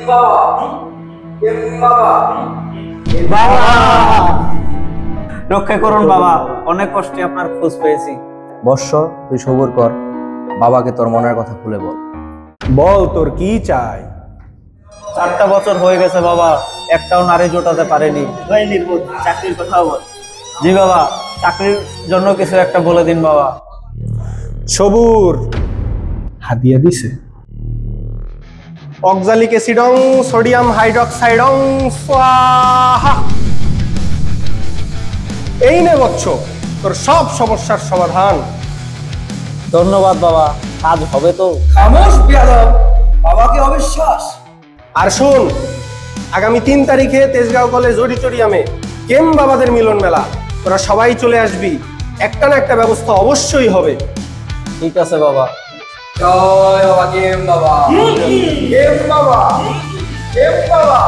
বাবা রক্ষা করুন বাবা, অনেক কষ্টে আপনার খোঁজ পেয়েছি। বৎস, তুই সবুর কর, বাবাকে তোর মনের কথা খুলে বল। বল তোর কি চাই। 4টা বছর হয়ে গেছে বাবা, একটাও নারী জোটাতে পারেনি। চাকরির কথা বল। জি বাবা, চাকরির জন্য কিছু একটা বলে দিন বাবা। সবুর হাদিয়া দিছে অক্সালিক অ্যাসিডং সোডিয়াম হাইড্রক্সাইডং স্বাহা। এই নে বৎস, তোর সব সমস্যার সমাধান। ধন্যবাদ বাবা, কাজ হবে তো? খামোশ বেয়াদব, বাবাকে অবিশ্বাস। আর শোন, আগামী 3 তারিখে তেজগাঁও কলেজ অডিটোরিয়ামে কেম বাবাদের মিলন মেলা, তোরা সবাই চলে আসবি। একটা না একটা ব্যবস্থা অবশ্যই হবে। ঠিক আছে বাবা। জয় বাবা, কেম বাবা, কেম বাবা, কেম বাবা।